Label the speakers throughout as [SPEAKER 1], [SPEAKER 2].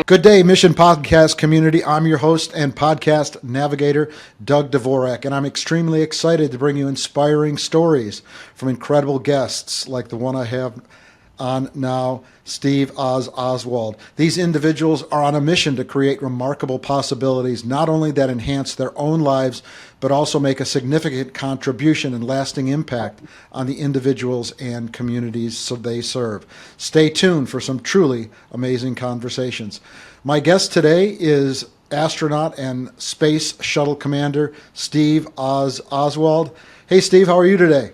[SPEAKER 1] Good day, Mission Podcast community. I'm your host and podcast navigator, Doug Dvorak, and I'm extremely excited to bring you inspiring stories from incredible guests like the one I have on now, Steve Oswald. These individuals are on a mission to create remarkable possibilities, not only that enhance their own lives, but also make a significant contribution and lasting impact on the individuals and communities so they serve. Stay tuned for some truly amazing conversations. My guest today is astronaut and Space Shuttle Commander Steve Oswald. Hey, Steve, how are you today?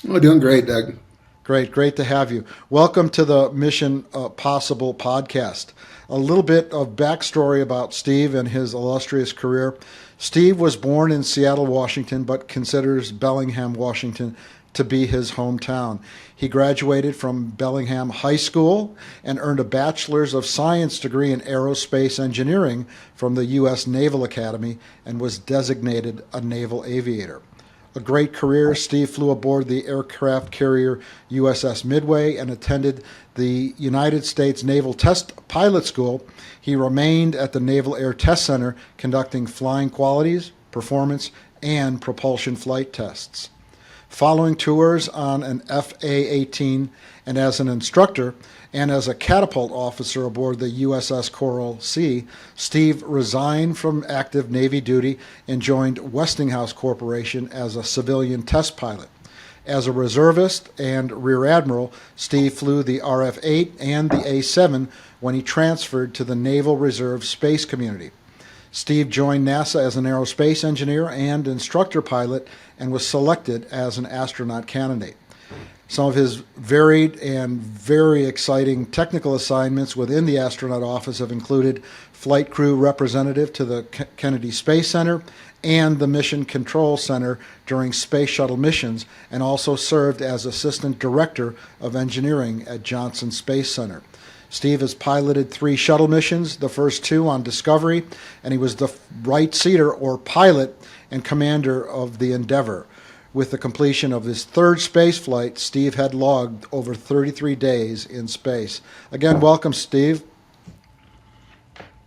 [SPEAKER 2] Oh, doing great, Doug.
[SPEAKER 1] Great to have you. Welcome to the Mission Possible podcast. A little bit of backstory about Steve and his illustrious career. Steve was born in Seattle, Washington, but considers Bellingham, Washington to be his hometown. He graduated from Bellingham High School and earned a Bachelor's of Science degree in Aerospace Engineering from the U.S. Naval Academy and was designated a naval aviator. A great career, Steve flew aboard the aircraft carrier USS Midway and attended the United States Naval Test Pilot School. He remained at the Naval Air Test Center conducting flying qualities, performance, and propulsion flight tests. Following tours on an FA-18 and as an instructor and as a catapult officer aboard the USS Coral Sea, Steve resigned from active Navy duty and joined Westinghouse Corporation as a civilian test pilot. As a reservist and rear admiral, Steve flew the RF-8 and the A-7 when he transferred to the Naval Reserve Space Community. Steve joined NASA as an aerospace engineer and instructor pilot and was selected as an astronaut candidate. Some of his varied and very exciting technical assignments within the astronaut office have included flight crew representative to the Kennedy Space Center and the Mission Control Center during Space Shuttle missions, and also served as Assistant Director of Engineering at Johnson Space Center. Steve has piloted 3 shuttle missions, the first 2 on Discovery, and he was the right-seater or pilot and commander of the Endeavour. With the completion of his 3rd space flight, Steve had logged over 33 days in space. Again, welcome, Steve.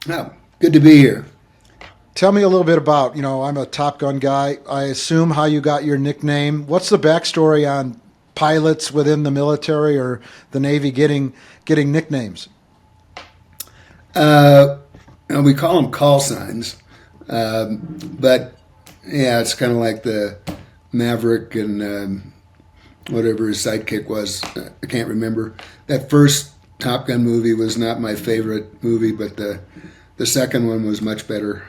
[SPEAKER 2] Oh, good to be here.
[SPEAKER 1] Tell me a little bit about, I'm a Top Gun guy. I assume how you got your nickname. What's the backstory on pilots within the military or the Navy getting nicknames?
[SPEAKER 2] We call them call signs, but yeah, it's kind of like the Maverick and whatever his sidekick was. I can't remember. That first Top Gun movie was not my favorite movie, but the second one was much better.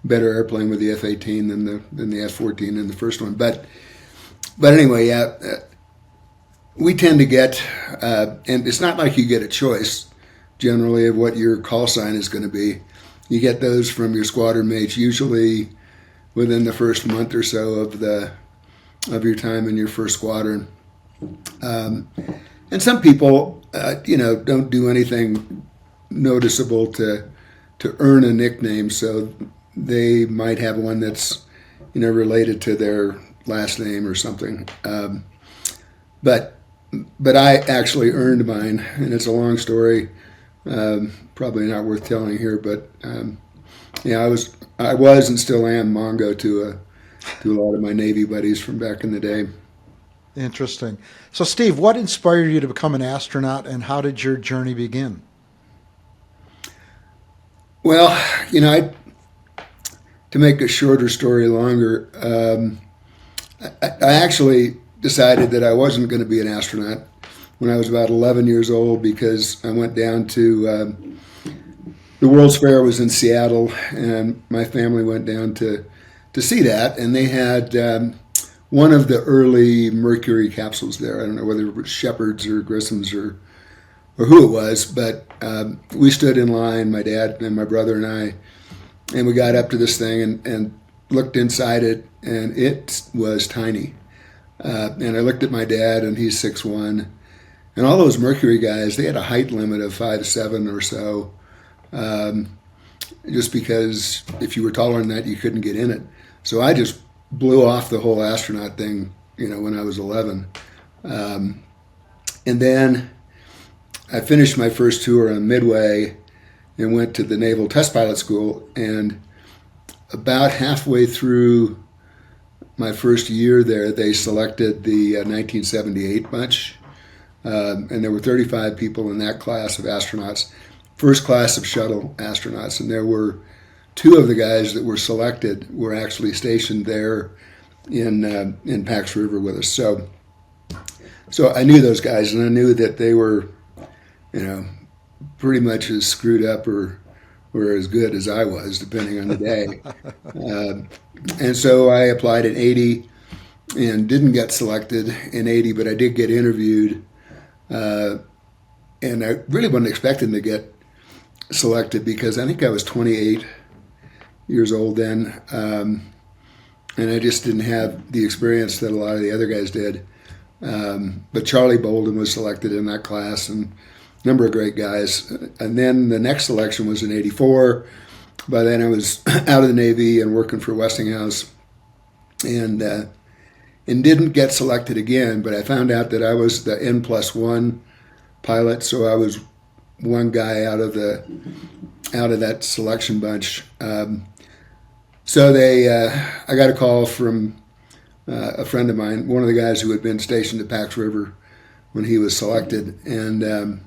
[SPEAKER 2] Better airplane with the F-18 than the F-14 in the first one. But anyway, yeah, we tend to get, and it's not like you get a choice generally of what your call sign is going to be. You get those from your squadron mates, usually within the first month or so of your time in your first squadron. And some people, don't do anything noticeable to earn a nickname, so they might have one that's, related to their last name or something. But I actually earned mine, and it's a long story, probably not worth telling here, but I was and still am Mongo to a lot of my Navy buddies from back in the day.
[SPEAKER 1] Interesting. So, Steve, what inspired you to become an astronaut, and how did your journey begin?
[SPEAKER 2] Well, to make a shorter story longer, I actually decided that I wasn't going to be an astronaut when I was about 11 years old, because I went down to the World's Fair was in Seattle, and my family went down to see that, and they had one of the early Mercury capsules there. I don't know whether it was Shepard's or Grissom's or who it was, but we stood in line, my dad and my brother and I, and we got up to this thing and looked inside it, and it was tiny. And I looked at my dad, and he's 6'1", and all those Mercury guys, they had a height limit of 5'7" or so, just because if you were taller than that, you couldn't get in it. So I just blew off the whole astronaut thing, when I was 11. And then I finished my first tour on Midway and went to the Naval Test Pilot School. And about halfway through my first year there, they selected the 1978 bunch. And there were 35 people in that class of astronauts, first class of shuttle astronauts. And there were two of the guys that were selected were actually stationed there in Pax River with us. So I knew those guys, and I knew that they were, pretty much as screwed up or as good as I was, depending on the day. And so I applied in 80 and didn't get selected in 80, but I did get interviewed. And I really wasn't expecting to get selected because I think I was 28 years old then. And I just didn't have the experience that a lot of the other guys did. But Charlie Bolden was selected in that class, and a number of great guys. And then the next selection was in 84. By then I was out of the Navy and working for Westinghouse, and didn't get selected again. But I found out that I was the N+1 pilot, so I was one guy out of that selection bunch. So I got a call from a friend of mine, one of the guys who had been stationed at Pax River when he was selected, and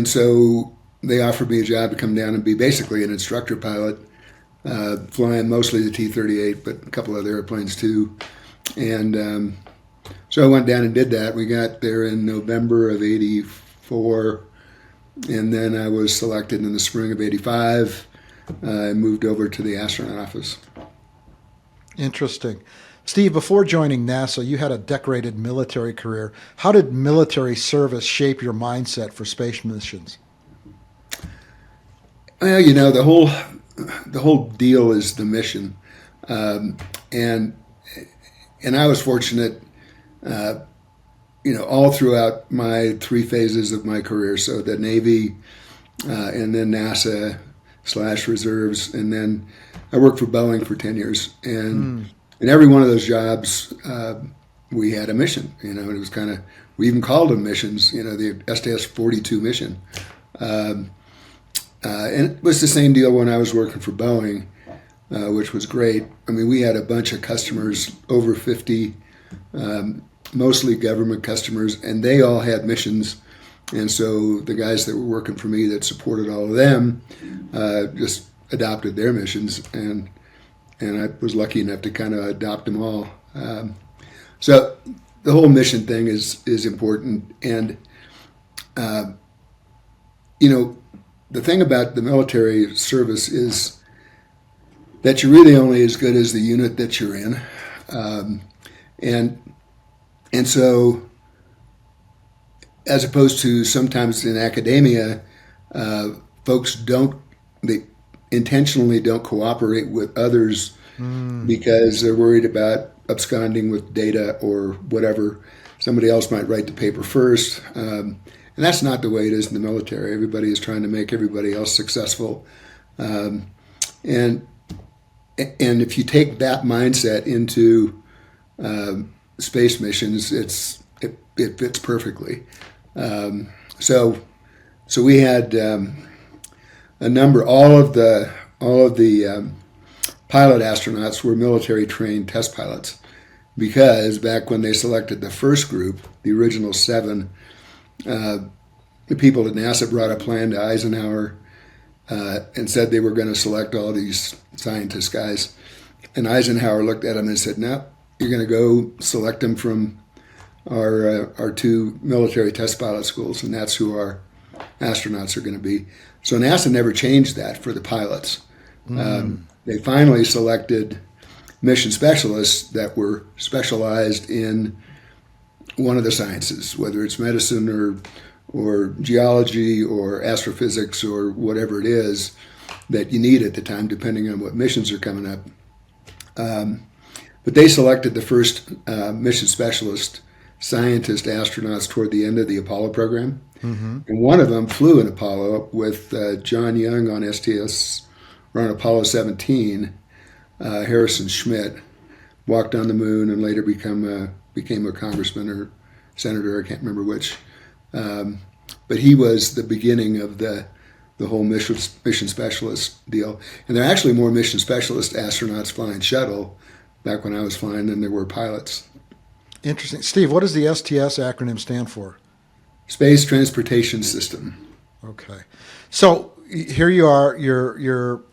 [SPEAKER 2] so they offered me a job to come down and be basically an instructor pilot, flying mostly the T-38, but a couple other airplanes too. And so I went down and did that. We got there in November of 84, and then I was selected in the spring of 85. I moved over to the astronaut office.
[SPEAKER 1] Interesting. Steve, before joining NASA, you had a decorated military career. How did military service shape your mindset for space missions?
[SPEAKER 2] Well, the whole deal is the mission, and I was fortunate, all throughout my three phases of my career. So the Navy, and then NASA / reserves, and then I worked for Boeing for 10 years, and in every one of those jobs, we had a mission. It was we even called them missions. The STS-42 mission. And it was the same deal when I was working for Boeing, which was great. I mean, we had a bunch of customers, over 50, mostly government customers, and they all had missions. And so the guys that were working for me that supported all of them just adopted their missions, and I was lucky enough to kind of adopt them all. So the whole mission thing is important, and the thing about the military service is that you're really only as good as the unit that you're in, and so as opposed to sometimes in academia, folks they intentionally don't cooperate with others because they're worried about absconding with data or whatever. Somebody else might write the paper first. And that's not the way it is in the military. Everybody is trying to make everybody else successful. And if you take that mindset into space missions, it fits perfectly. So we had a number. All of the pilot astronauts were military trained test pilots, because back when they selected the first group, the original 7, the people at NASA brought a plan to Eisenhower and said they were going to select all these scientist guys. And Eisenhower looked at them and said, "No, you're going to go select them from our 2 military test pilot schools, and that's who our astronauts are going to be." So NASA never changed that for the pilots. They finally selected mission specialists that were specialized in one of the sciences, whether it's medicine or geology or astrophysics or whatever it is that you need at the time, depending on what missions are coming up. But they selected the first mission specialist scientist astronauts toward the end of the Apollo program. And one of them flew in Apollo with John Young on STS, or on Apollo 17. Harrison Schmitt walked on the moon and later became a congressman or senator, I can't remember which. But he was the beginning of the whole mission specialist deal. And there are actually more mission specialist astronauts flying shuttle back when I was flying than there were pilots.
[SPEAKER 1] Interesting. Steve, what does the STS acronym stand for?
[SPEAKER 2] Space Transportation System.
[SPEAKER 1] Okay. So here you are, you're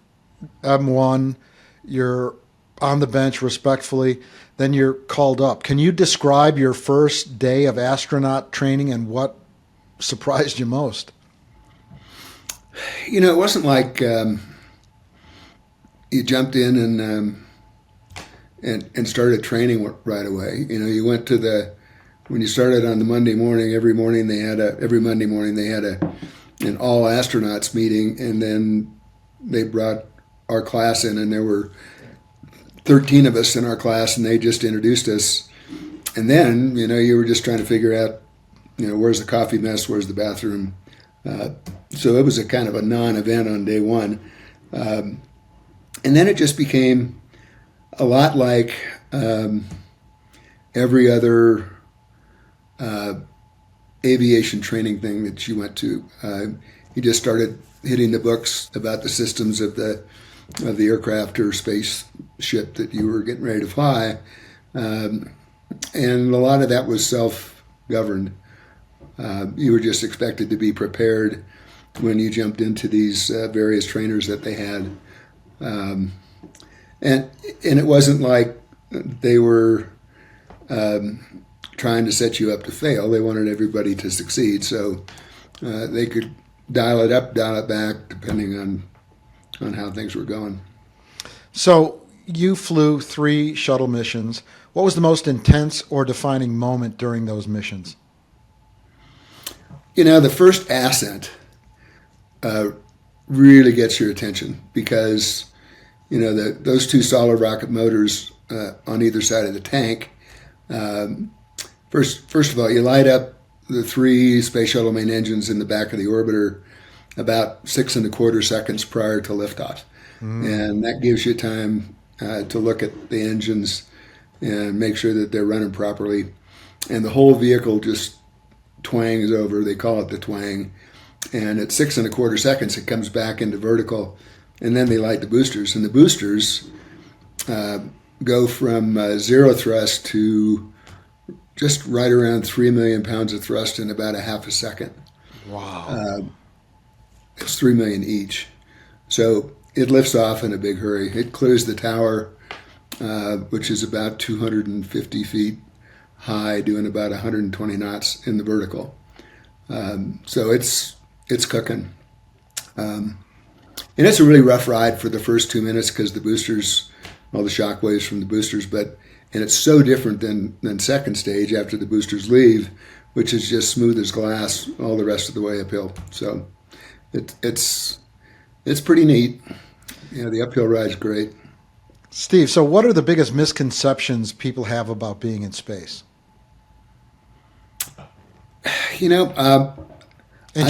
[SPEAKER 1] M1, you're on the bench respectfully, then you're called up. Can you describe your first day of astronaut training and what surprised you most?
[SPEAKER 2] It wasn't like you jumped in and started training right away. You went to when you started on the Monday morning. Every Monday morning they had an all astronauts meeting, and then they brought our class in, and there were 13 of us in our class, and they just introduced us. And then you were just trying to figure out where's the coffee mess, where's the bathroom. So it was a kind of a non-event on day one. And then it just became a lot like every other aviation training thing that you went to. You just started hitting the books about the systems of the aircraft or spaceship that you were getting ready to fly. And a lot of that was self-governed. You were just expected to be prepared when you jumped into these various trainers that they had. And it wasn't like they were trying to set you up to fail. They wanted everybody to succeed. So they could dial it up, dial it back, depending on how things were going.
[SPEAKER 1] So you flew 3 shuttle missions. What was the most intense or defining moment during those missions?
[SPEAKER 2] The first ascent really gets your attention because, those 2 solid rocket motors on either side of the tank. First of all, you light up the 3 Space Shuttle main engines in the back of the orbiter about 6.25 seconds prior to liftoff. And that gives you time to look at the engines and make sure that they're running properly. And the whole vehicle just twangs over. They call it the twang. And at 6.25 seconds, it comes back into vertical. And then they light the boosters. And the boosters go from 0 thrust to just right around 3 million pounds of thrust in about a half a second.
[SPEAKER 1] Wow.
[SPEAKER 2] It's 3 million each. So it lifts off in a big hurry. It clears the tower, which is about 250 feet high, doing about 120 knots in the vertical. So it's cooking. And it's a really rough ride for the first 2 minutes because the boosters, all the shock waves from the boosters, and it's so different than second stage after the boosters leave, which is just smooth as glass all the rest of the way uphill. So it's pretty neat. The uphill ride's great.
[SPEAKER 1] Steve, so what are the biggest misconceptions people have about being in space? And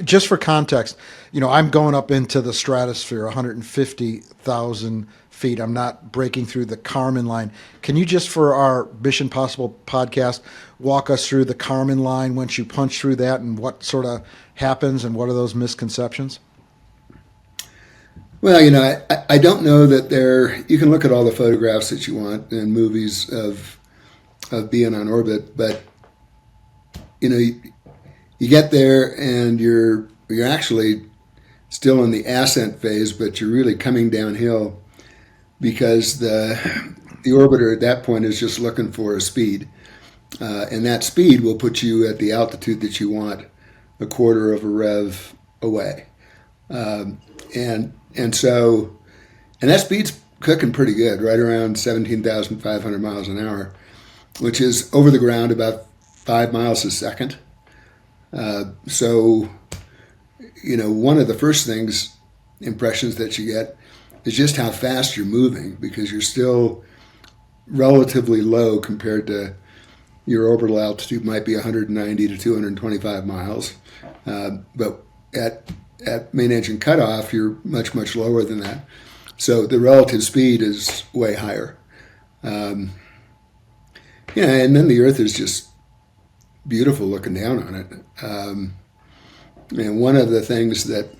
[SPEAKER 1] just for context, I'm going up into the stratosphere, 150,000 feet. I'm not breaking through the Kármán line. Can you just, for our Mission Possible podcast, walk us through the Kármán line once you punch through that and what sort of happens and what are those misconceptions?
[SPEAKER 2] Well, I don't know that you can look at all the photographs that you want and movies of being on orbit, but you get there and you're actually still in the ascent phase, but you're really coming downhill because the orbiter at that point is just looking for a speed, and that speed will put you at the altitude that you want, a quarter of a rev away, and that speed's cooking pretty good, right around 17,500 miles an hour, which is over the ground about 5 miles a second. So, one of the first impressions that you get is just how fast you're moving because you're still relatively low compared to your orbital altitude might be 190 to 225 miles. But at main engine cutoff, you're much, much lower than that. So the relative speed is way higher. And then the Earth is just beautiful looking down on it. And one of the things that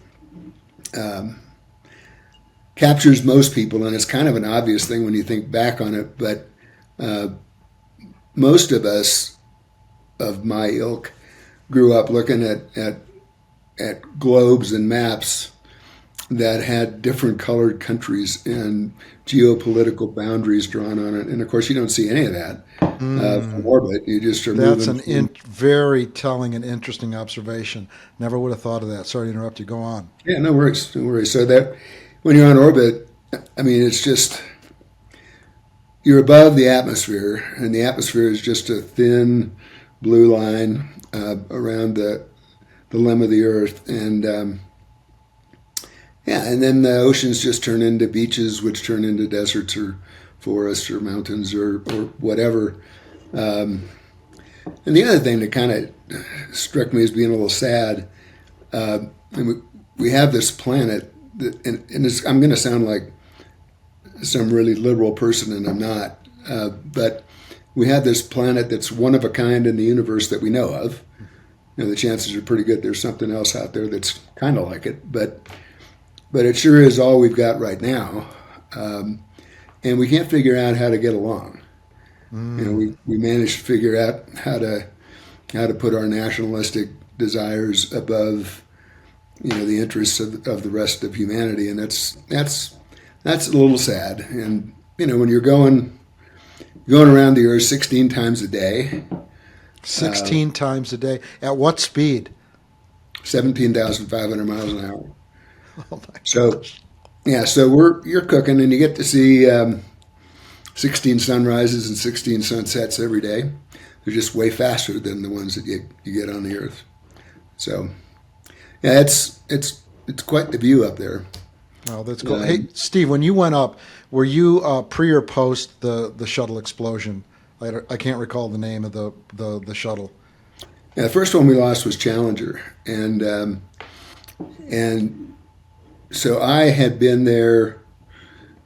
[SPEAKER 2] captures most people, and it's kind of an obvious thing when you think back on it, but most of us of my ilk grew up looking at globes and maps that had different colored countries and geopolitical boundaries drawn on it. And of course, you don't see any of that from orbit. You just are
[SPEAKER 1] That's
[SPEAKER 2] moving.
[SPEAKER 1] very telling and interesting observation. Never would have thought of that. Sorry to interrupt you. Go on.
[SPEAKER 2] Yeah, no worries, no worries. So that when you're on orbit, I mean, it's just you're above the atmosphere, and the atmosphere is just a thin blue line around the limb of the Earth, and yeah, and then the oceans just turn into beaches, which turn into deserts or forests or mountains or whatever. And the other thing that kind of struck me as being a little sad, and we have this planet, that, and I'm going to sound like some really liberal person, and I'm not, but we have this planet that's one of a kind in the universe that we know of. You know, the chances are pretty good there's something else out there that's kind of like it, but it sure is all we've got right now, and we can't figure out how to get along. You know, we managed to figure out how to put our nationalistic desires above, you know, the interests of the rest of humanity, and that's a little sad. And you know, when you're going around the Earth 16 times a day,
[SPEAKER 1] 16 times a day. At what speed?
[SPEAKER 2] 17,500 miles an hour.
[SPEAKER 1] Oh my
[SPEAKER 2] So
[SPEAKER 1] gosh.
[SPEAKER 2] yeah, so you're cooking, and you get to see 16 sunrises and 16 sunsets every day. They're just way faster than the ones that you get on the Earth. So yeah, it's quite the view up there.
[SPEAKER 1] Oh, that's cool. Hey, Steve, when you went up, were you pre or post the shuttle explosion? I can't recall the name of the shuttle.
[SPEAKER 2] Yeah, the first one we lost was Challenger, and so I had been there.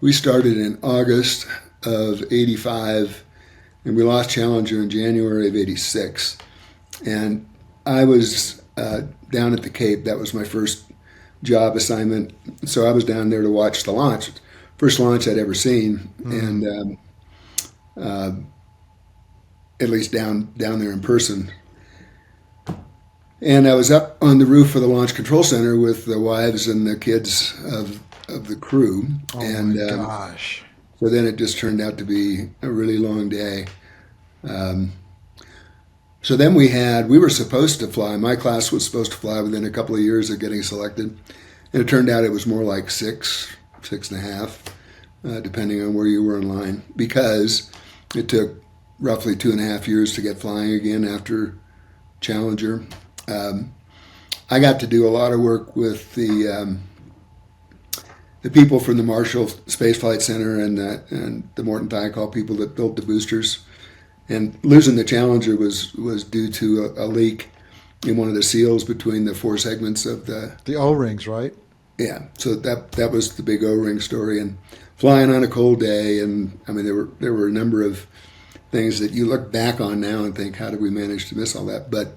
[SPEAKER 2] We started in August of '85, and we lost Challenger in January of '86. And I was down at the Cape. That was my first job assignment. So I was down there to watch the launch, first launch I'd ever seen, and at least down there in person. And I was up on the roof of the Launch Control Center with the wives and the kids of the crew.
[SPEAKER 1] Oh
[SPEAKER 2] And
[SPEAKER 1] my gosh.
[SPEAKER 2] so then it just turned out to be a really long day. So then we were supposed to fly. My class was supposed to fly within a couple of years of getting selected. And it turned out it was more like 6.5, depending on where you were in line, because it took roughly 2.5 years to get flying again after Challenger. I got to do a lot of work with the people from the Marshall Space Flight Center and the Morton Thiokol people that built the boosters. And losing the Challenger was due to a leak in one of the seals between the four segments of the
[SPEAKER 1] O-rings, right?
[SPEAKER 2] Yeah. So that was the big O-ring story, and flying on a cold day, and I mean there were a number of things that you look back on now and think, how did we manage to miss all that? But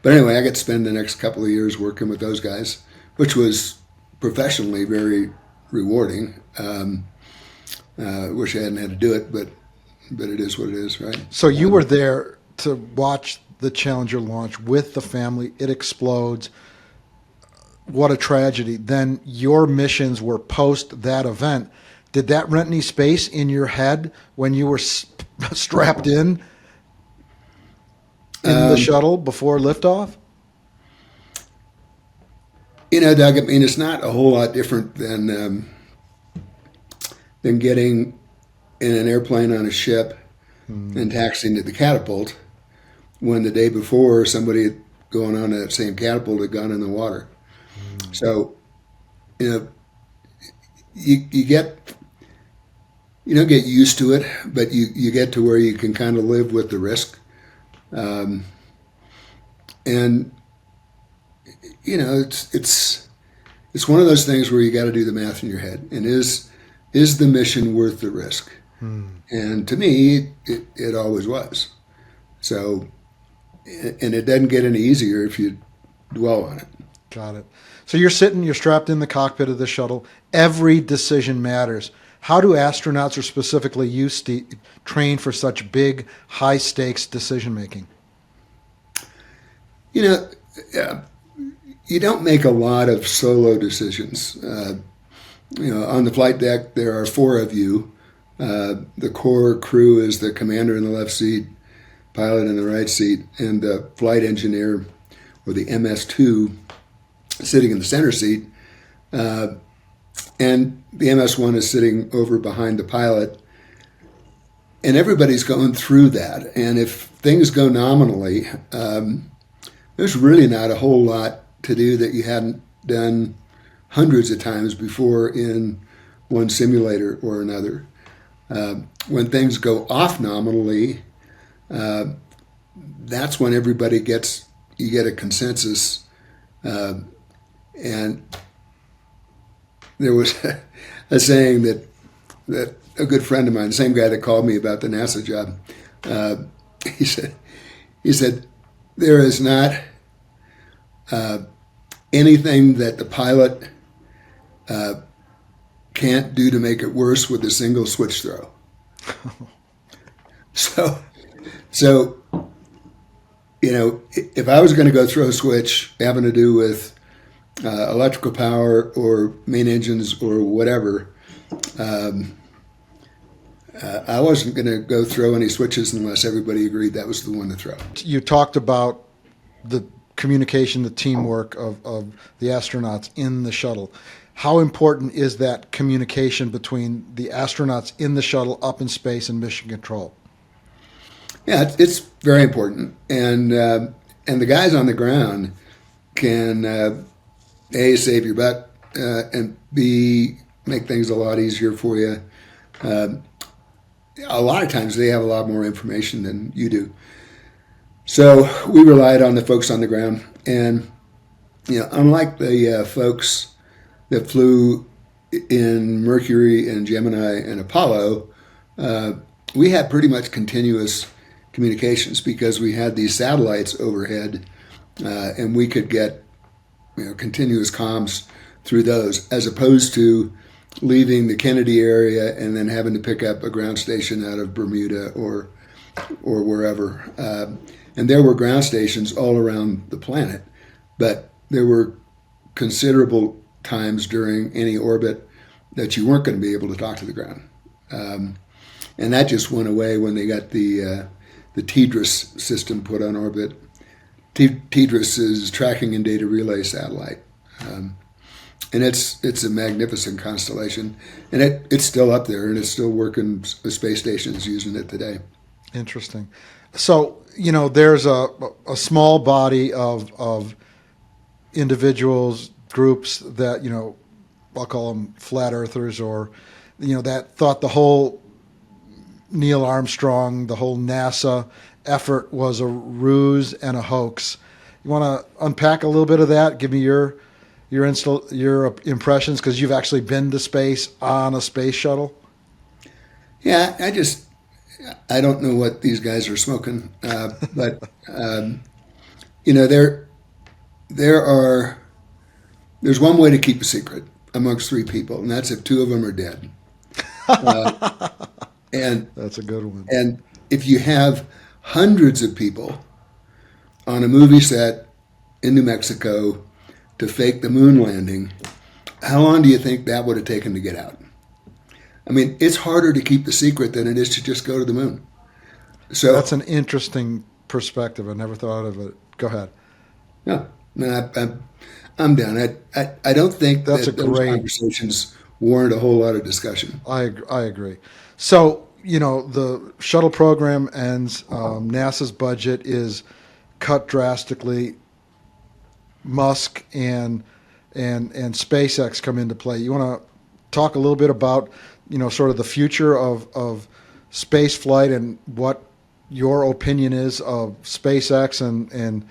[SPEAKER 2] anyway, I got to spend the next couple of years working with those guys, which was professionally very rewarding. Wish I hadn't had to do it, but it is what it is, right?
[SPEAKER 1] So you were there to watch the Challenger launch with the family. It explodes. What a tragedy. Then your missions were post that event. Did that rent any space in your head when you were strapped in the shuttle before liftoff?
[SPEAKER 2] You know, Doug, I mean, it's not a whole lot different than getting in an airplane on a ship and taxiing to the catapult when the day before somebody going on that same catapult had gone in the water. So, you know, you don't get used to it, but you get to where you can kind of live with the risk. And you know, it's one of those things where you got to do the math in your head. And is the mission worth the risk? And to me, it always was. So, and it doesn't get any easier if you dwell on it.
[SPEAKER 1] Got it. So you're strapped in the cockpit of the shuttle. Every decision matters. How do astronauts, or specifically you, Steve, train for such big, high-stakes decision-making?
[SPEAKER 2] You know, you don't make a lot of solo decisions. On the flight deck, there are four of you. The core crew is the commander in the left seat, pilot in the right seat, and the flight engineer, or the MS2, sitting in the center seat. And the MS1 is sitting over behind the pilot. And everybody's going through that. And if things go nominally, there's really not a whole lot to do that you hadn't done hundreds of times before in one simulator or another. When things go off nominally, that's when you get a consensus. And there was a saying that a good friend of mine, the same guy that called me about the NASA job, he said, there is not anything that the pilot can't do to make it worse with a single switch throw. So, if I was going to go throw a switch having to do with electrical power or main engines or whatever, I wasn't going to go throw any switches unless everybody agreed that was the one to throw.
[SPEAKER 1] You talked about the communication, the teamwork of the astronauts in the shuttle. How important is that communication between the astronauts in the shuttle, up in space, and mission control?
[SPEAKER 2] Yeah, it's very important, and the guys on the ground can A, save your butt, and B, make things a lot easier for you. A lot of times they have a lot more information than you do. So we relied on the folks on the ground, and unlike the folks that flew in Mercury and Gemini and Apollo, we had pretty much continuous communications because we had these satellites overhead, and we could get continuous comms through those, as opposed to leaving the Kennedy area and then having to pick up a ground station out of Bermuda or wherever. And there were ground stations all around the planet, but there were considerable times during any orbit that you weren't going to be able to talk to the ground. And that just went away when they got the TDRS system put on orbit. TDRS is Tracking and Data Relay Satellite. And it's a magnificent constellation. And it's still up there, and it's still working. The space station's using it today.
[SPEAKER 1] Interesting. So, there's a small body of individuals, groups that, I'll call them flat earthers, or, that thought the whole Neil Armstrong, the whole NASA effort was a ruse and a hoax. You want to unpack a little bit of that? Give me your impressions, because you've actually been to space on a space shuttle.
[SPEAKER 2] Yeah, I don't know what these guys are smoking, but there's one way to keep a secret amongst three people, and that's if two of them are dead. And
[SPEAKER 1] that's a good one.
[SPEAKER 2] And if you have hundreds of people on a movie set in New Mexico to fake the moon landing, how long do you think that would have taken to get out? I mean, it's harder to keep the secret than it is to just go to the moon. So
[SPEAKER 1] that's an interesting perspective. I never thought of it. Go ahead.
[SPEAKER 2] No, I'm done. I don't think
[SPEAKER 1] that's
[SPEAKER 2] that those conversations warrant a whole lot of discussion.
[SPEAKER 1] I agree. So, the shuttle program ends. NASA's budget is cut drastically. Musk and SpaceX come into play. You want to talk a little bit about, sort of the future of space flight and what your opinion is of SpaceX and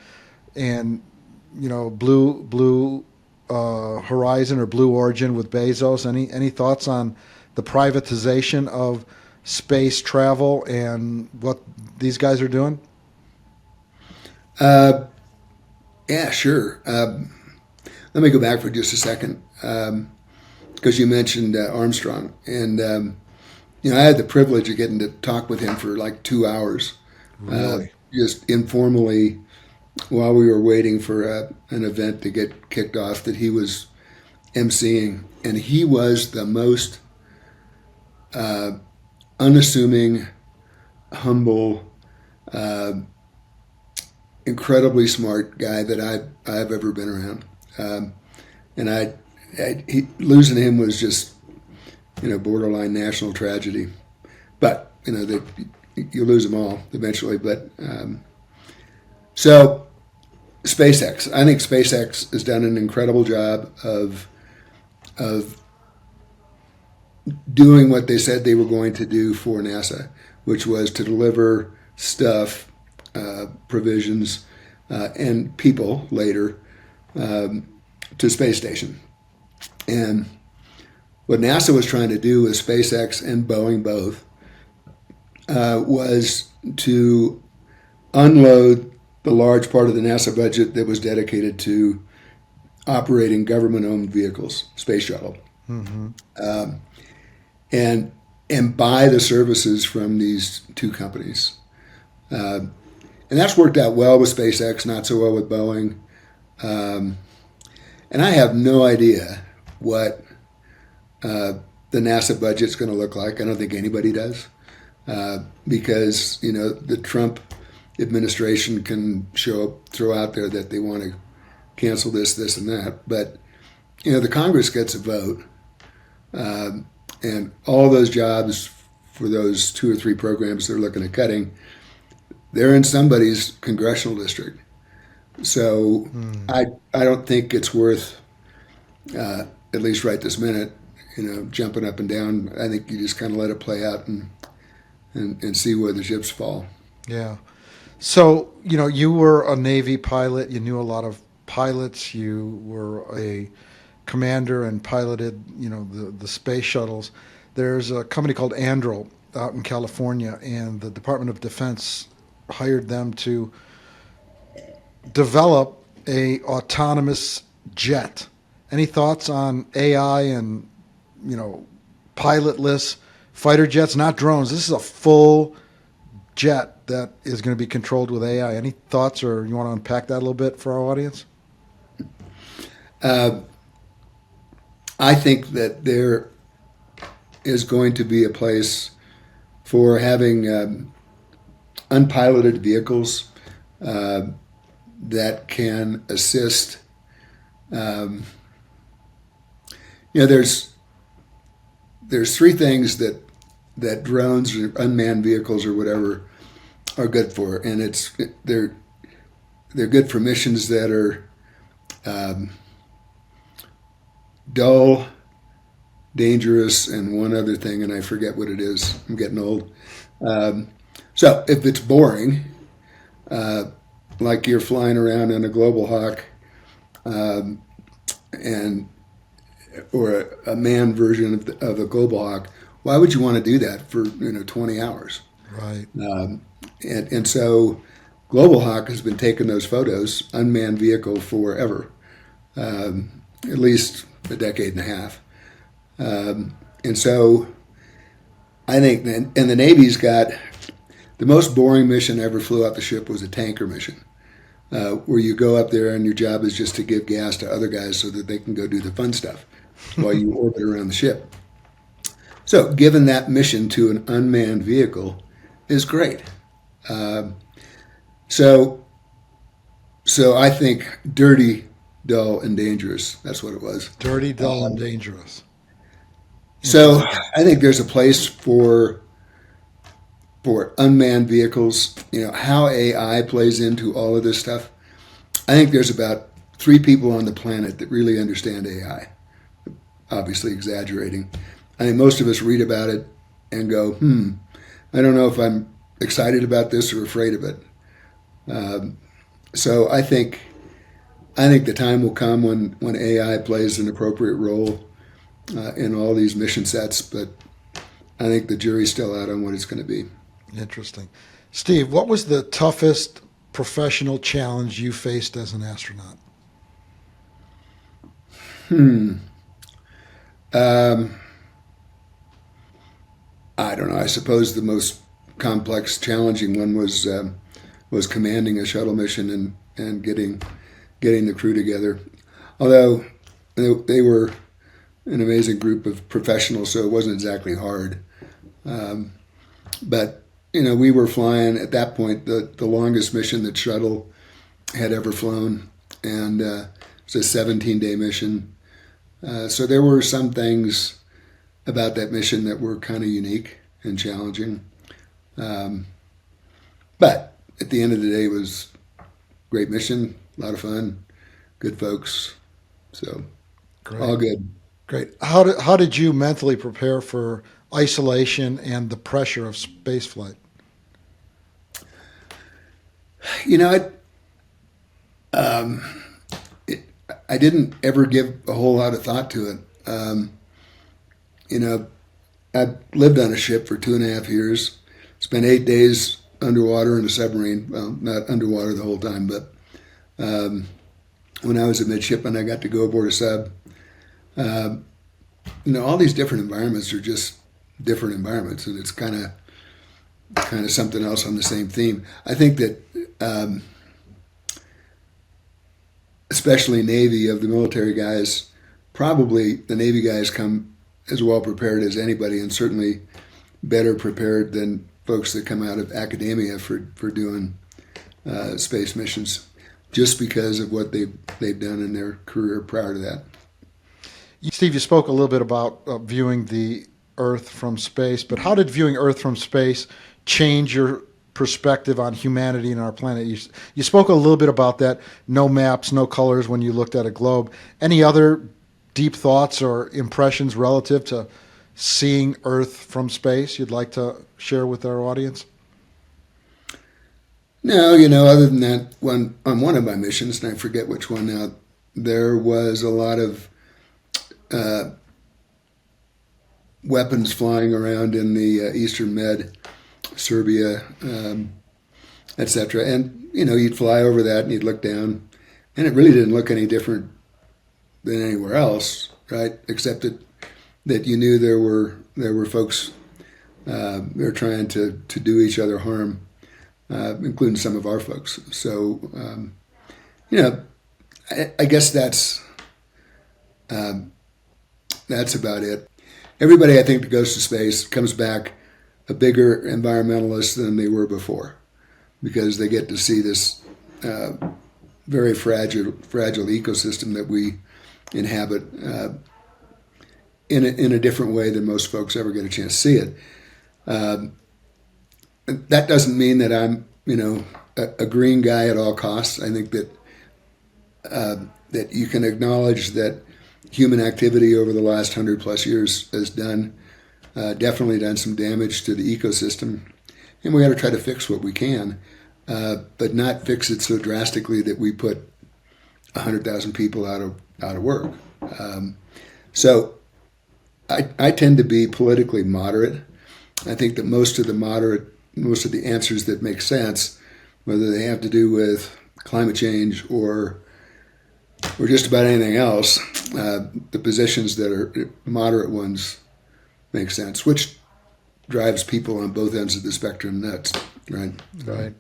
[SPEAKER 1] Blue Horizon or Blue Origin with Bezos. Any thoughts on the privatization of space travel and what these guys are doing?
[SPEAKER 2] Yeah, sure. Let me go back for just a second, because you mentioned Armstrong, and I had the privilege of getting to talk with him for like 2 hours,
[SPEAKER 1] Really?
[SPEAKER 2] just informally while we were waiting for an event to get kicked off that he was emceeing, and he was the most unassuming, humble, incredibly smart guy that I've ever been around. And losing him was just borderline national tragedy. But you lose them all eventually. But so SpaceX, I think SpaceX has done an incredible job of doing what they said they were going to do for NASA, which was to deliver stuff, provisions, and people later to space station. And what NASA was trying to do with SpaceX and Boeing both was to unload the large part of the NASA budget that was dedicated to operating government-owned vehicles, Space Shuttle, and buy the services from these two companies. And that's worked out well with SpaceX, not so well with Boeing. And I have no idea what the NASA budget's going to look like. I don't think anybody does, because the Trump administration can throw out there that they want to cancel this, and that. But the Congress gets a vote, and all those jobs for those 2 or 3 programs they're looking at cutting, they're in somebody's congressional district. So I don't think it's worth, at least right this minute, jumping up and down. I think you just kind of let it play out and see where the chips fall.
[SPEAKER 1] Yeah. So, you were a Navy pilot. You knew a lot of pilots. You were a commander and piloted, the space shuttles. There's a company called Anduril out in California, and the Department of Defense hired them to develop a autonomous jet. Any thoughts on AI and, pilotless fighter jets, not drones? This is a full jet that is going to be controlled with AI. Any thoughts, or you want to unpack that a little bit for our audience?
[SPEAKER 2] I think that there is going to be a place for having unpiloted vehicles that can assist. There's 3 things that drones or unmanned vehicles or whatever are good for, and they're good for missions that are dull, dangerous, and one other thing, and I forget what it is. I'm getting old. So if it's boring, like you're flying around in a Global Hawk, or a manned version of a Global Hawk, why would you want to do that for 20 hours?
[SPEAKER 1] Right.
[SPEAKER 2] And so Global Hawk has been taking those photos, unmanned vehicle, forever, at least a decade and a half. And so I think, and the Navy's got the most boring mission I ever flew out the ship was a tanker mission, where you go up there and your job is just to give gas to other guys so that they can go do the fun stuff while you orbit around the ship. So giving that mission to an unmanned vehicle is great. So I think dirty, dull, and dangerous. That's what it was.
[SPEAKER 1] Dirty, dull, and dangerous.
[SPEAKER 2] So I think there's a place for unmanned vehicles. How AI plays into all of this stuff. I think there's about 3 people on the planet that really understand AI. Obviously exaggerating. I think most of us read about it and go, I don't know if I'm excited about this or afraid of it. So I think the time will come when AI plays an appropriate role in all these mission sets, but I think the jury's still out on what it's going to be.
[SPEAKER 1] Interesting. Steve, what was the toughest professional challenge you faced as an astronaut?
[SPEAKER 2] I don't know. I suppose the most complex, challenging one was commanding a shuttle mission and getting the crew together. Although they were an amazing group of professionals, so it wasn't exactly hard. But we were flying at that point the longest mission that shuttle had ever flown, and it was a 17-day mission. So there were some things about that mission that were kind of unique and challenging. But at the end of the day, it was a great mission, a lot of fun, good folks. So
[SPEAKER 1] Great.
[SPEAKER 2] all good.
[SPEAKER 1] Great. How did you mentally prepare for isolation and the pressure of spaceflight?
[SPEAKER 2] I didn't ever give a whole lot of thought to it. I lived on a ship for 2.5 years, spent 8 days underwater in a submarine. Well, not underwater the whole time, but when I was a midshipman, I got to go aboard a sub. All these different environments are just different environments, and it's kind of something else on the same theme. I think that especially Navy, of the military guys, probably the Navy guys come as well prepared as anybody, and certainly better prepared than folks that come out of academia for doing space missions, just because of what they've done in their career prior to that.
[SPEAKER 1] Steve, you spoke a little bit about viewing the Earth from space, but how did viewing Earth from space change your perspective on humanity and our planet? You spoke a little bit about that, no maps, no colors when you looked at a globe. Any other deep thoughts or impressions relative to seeing Earth from space you'd like to share with our audience?
[SPEAKER 2] No, other than that, on one of my missions, and I forget which one now, there was a lot of weapons flying around in the Eastern Med, Serbia, etc. And you'd fly over that and you'd look down, and it really didn't look any different than anywhere else, right? Except that you knew there were folks that were trying to do each other harm, including some of our folks. So I guess that's about it. Everybody, I think, that goes to space comes back a bigger environmentalist than they were before, because they get to see this very fragile ecosystem that we inhabit in a different way than most folks ever get a chance to see it. That doesn't mean that I'm a green guy at all costs. I think that that you can acknowledge that human activity over the last 100+ years has definitely done some damage to the ecosystem, and we got to try to fix what we can, but not fix it so drastically that we put 100,000 people out of work. So I tend to be politically moderate. I think that most of the answers that make sense, whether they have to do with climate change or just about anything else, the positions that are moderate ones make sense, which drives people on both ends of the spectrum nuts, right?
[SPEAKER 1] Right.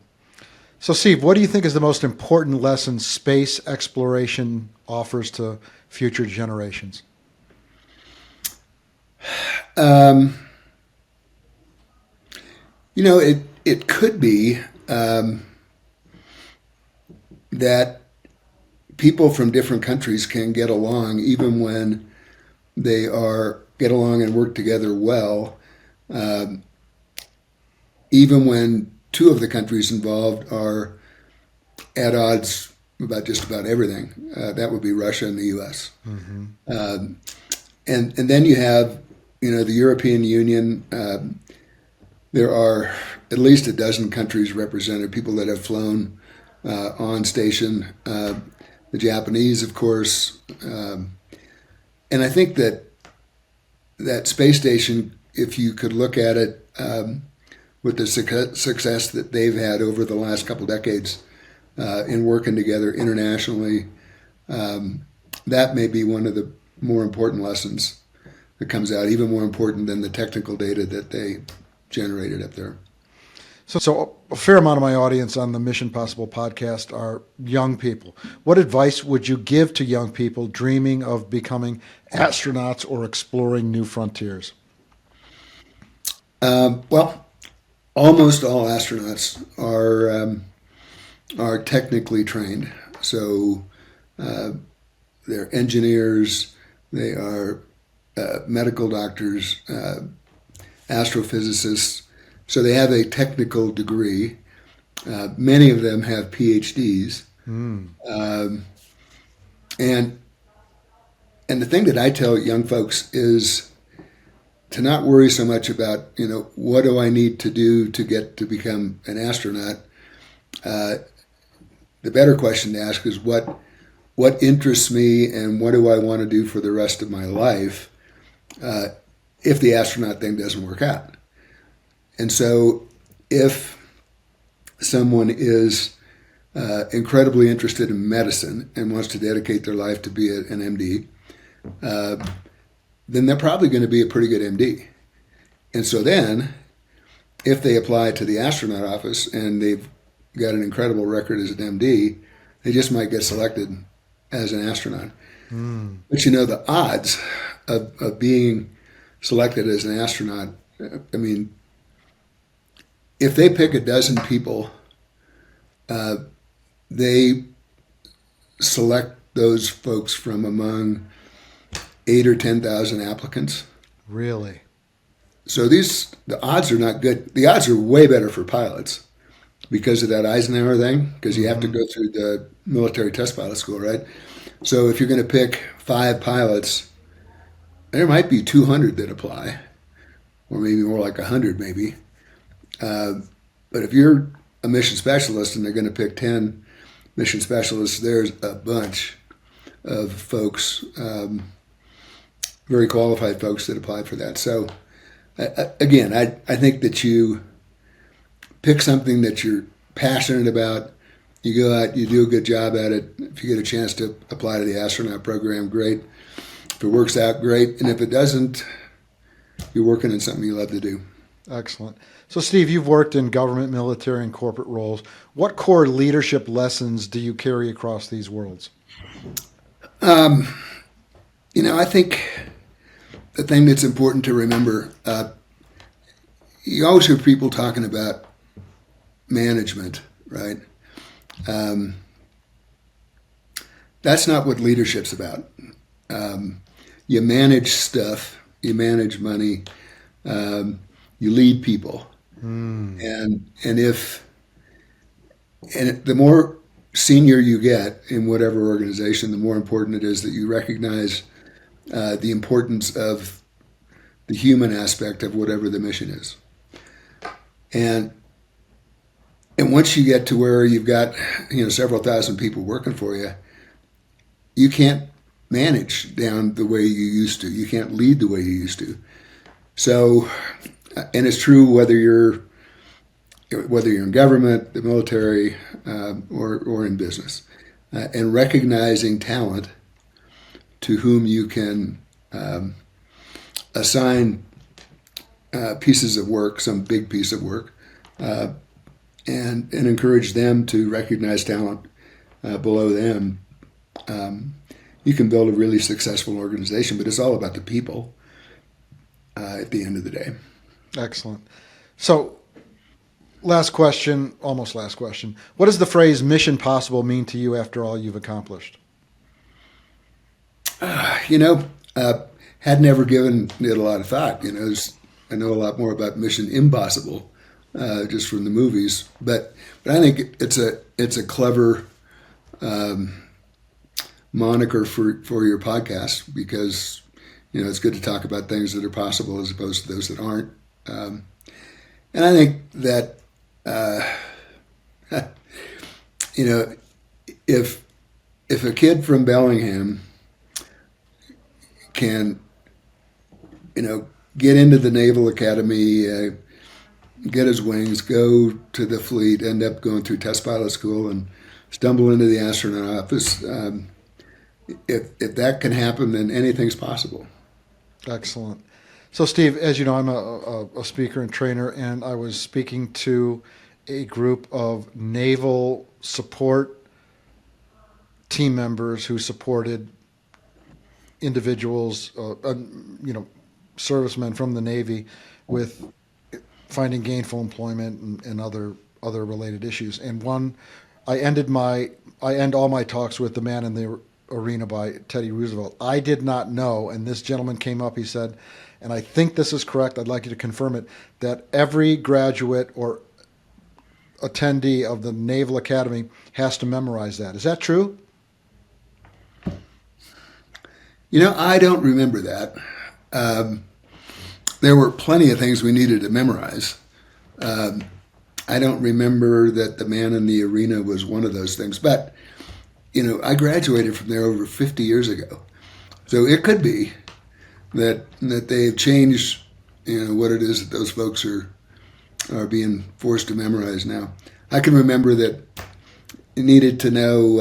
[SPEAKER 1] So, Steve, what do you think is the most important lesson space exploration offers to future generations?
[SPEAKER 2] It could be that people from different countries can get along, even when they get along and work together well, even when two of the countries involved are at odds about just about everything. That would be Russia and the U.S. Mm-hmm. And then you have, the European Union. There are at least a dozen countries represented, people that have flown on station. The Japanese, of course. And I think that space station, if you could look at it with the success that they've had over the last couple decades, in working together internationally. That may be one of the more important lessons that comes out, even more important than the technical data that they generated up there.
[SPEAKER 1] So a fair amount of my audience on the Mission Possible podcast are young people. What advice would you give to young people dreaming of becoming astronauts or exploring new frontiers?
[SPEAKER 2] Well, almost all astronauts are technically trained. So they're engineers, they are medical doctors, astrophysicists. So they have a technical degree. Many of them have PhDs. And the thing that I tell young folks is to not worry so much about, what do I need to do to get to become an astronaut? The better question to ask is what interests me and what do I want to do for the rest of my life if the astronaut thing doesn't work out? And so if someone is incredibly interested in medicine and wants to dedicate their life to be an MD, then they're probably going to be a pretty good MD. And so then, if they apply to the astronaut office and they've got an incredible record as an MD, they just might get selected as an astronaut. But the odds of being selected as an astronaut, I mean, if they pick a dozen people, they select those folks from among 8,000 or 10,000 applicants.
[SPEAKER 1] Really?
[SPEAKER 2] So the odds are not good. The odds are way better for pilots because of that Eisenhower thing, because you have to go through the military test pilot school, right? So if you're going to pick 5 pilots, there might be 200 that apply, or maybe more like 100 maybe. But if you're a mission specialist and they're going to pick 10 mission specialists, there's a bunch of folks, very qualified folks that apply for that. So again, I think that you pick something that you're passionate about, you go out, you do a good job at it. If you get a chance to apply to the astronaut program, great. If it works out, great. And if it doesn't, you're working in something you love to do.
[SPEAKER 1] Excellent. So, Steve, you've worked in government, military, and corporate roles. What core leadership lessons do you carry across these worlds?
[SPEAKER 2] I think the thing that's important to remember, you always hear people talking about management, right? That's not what leadership's about. You manage stuff, you manage money, you lead people. And the more senior you get in whatever organization, the more important it is that you recognize the importance of the human aspect of whatever the mission is. And once you get to where you've got several thousand people working for you, you can't manage down the way you used to. You can't lead the way you used to. So, and it's true whether you're in government, the military, or in business, and recognizing talent to whom you can assign pieces of work, some big piece of work, and encourage them to recognize talent below them. You can build a really successful organization, but it's all about the people at the end of the day.
[SPEAKER 1] Excellent. So, last question, almost last question. What does the phrase "Mission Possible" mean to you after all you've accomplished?
[SPEAKER 2] Had never given it a lot of thought. I know a lot more about Mission Impossible just from the movies, but I think it's a clever moniker for your podcast because it's good to talk about things that are possible as opposed to those that aren't. And I think that if a kid from Bellingham can get into the Naval Academy, get his wings, go to the fleet, end up going through test pilot school and stumble into the astronaut office. If that can happen, then anything's possible.
[SPEAKER 1] Excellent. So, Steve, as you know, I'm a speaker and trainer, and I was speaking to a group of naval support team members who supported individuals, servicemen from the Navy with finding gainful employment and other related issues. And I end all my talks with The Man in the Arena by Teddy Roosevelt. I did not know, and this gentleman came up, he said, and I think this is correct, I'd like you to confirm it, that every graduate or attendee of the Naval Academy has to memorize that. Is that true?
[SPEAKER 2] I don't remember that. There were plenty of things we needed to memorize. I don't remember that The Man in the Arena was one of those things. But, I graduated from there over 50 years ago. So it could be that they've changed, what it is that those folks are being forced to memorize now. I can remember that you needed to know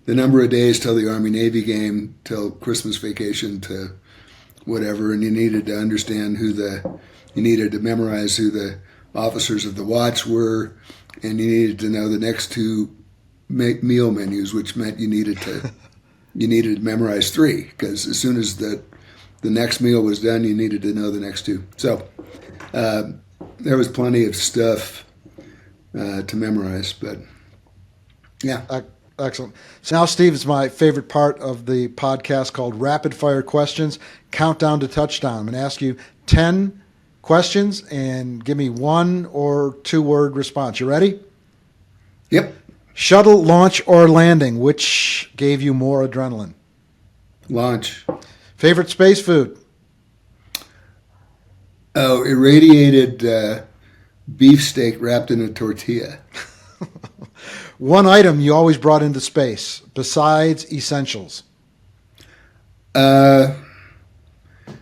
[SPEAKER 2] the number of days till the Army-Navy game, till Christmas vacation, to whatever, and you needed to understand you needed to memorize who the officers of the watch were, and you needed to know the next two meal menus, which meant you needed to memorize 3, because as soon as the next meal was done, you needed to know the next 2. So there was plenty of stuff to memorize, but yeah.
[SPEAKER 1] Excellent. So now, Steve, it's my favorite part of the podcast called Rapid Fire Questions, Countdown to Touchdown. I'm going to ask you 10 questions and give me 1 or 2 word response. You ready?
[SPEAKER 2] Yep.
[SPEAKER 1] Shuttle launch or landing, which gave you more adrenaline?
[SPEAKER 2] Launch.
[SPEAKER 1] Favorite space food?
[SPEAKER 2] Oh, irradiated beefsteak wrapped in a tortilla.
[SPEAKER 1] One item you always brought into space, besides essentials?
[SPEAKER 2] Gosh. I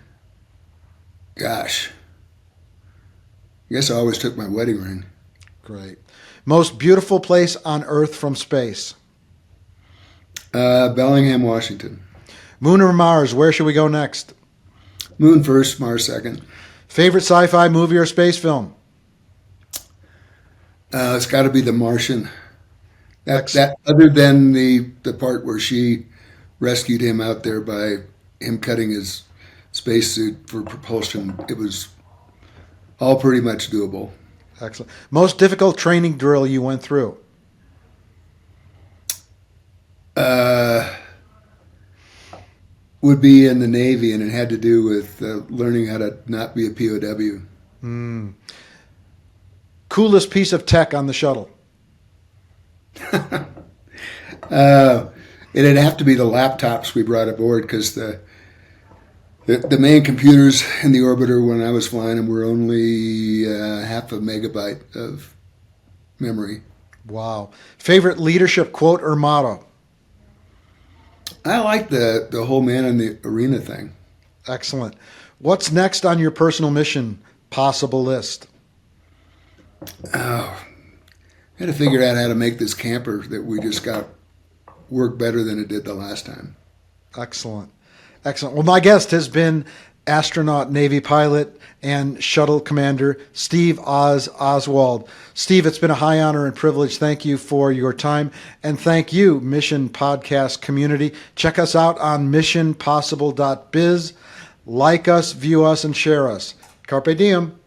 [SPEAKER 2] guess I always took my wedding ring.
[SPEAKER 1] Great. Most beautiful place on Earth from space?
[SPEAKER 2] Bellingham, Washington.
[SPEAKER 1] Moon or Mars, where should we go next?
[SPEAKER 2] Moon first, Mars second.
[SPEAKER 1] Favorite sci-fi movie or space film?
[SPEAKER 2] It's got to be The Martian. That other than the part where she rescued him out there by him cutting his spacesuit for propulsion, it was all pretty much doable.
[SPEAKER 1] Excellent. Most difficult training drill you went through?
[SPEAKER 2] Would be in the Navy, and it had to do with learning how to not be a POW.
[SPEAKER 1] Coolest piece of tech on the shuttle?
[SPEAKER 2] It'd have to be the laptops we brought aboard, because the main computers in the orbiter when I was flying them were only half a megabyte of memory.
[SPEAKER 1] Wow. Favorite leadership quote or motto?
[SPEAKER 2] I like the whole Man in the Arena thing.
[SPEAKER 1] Excellent. What's next on your personal mission possible list?
[SPEAKER 2] Oh, I had to figure out how to make this camper that we just got work better than it did the last time.
[SPEAKER 1] Excellent. Excellent. Well, my guest has been astronaut, Navy pilot, and shuttle commander Steve Oswald. Steve, it's been a high honor and privilege. Thank you for your time, and thank you, Mission Podcast community. Check us out on missionpossible.biz. Like us, view us, and share us. Carpe diem.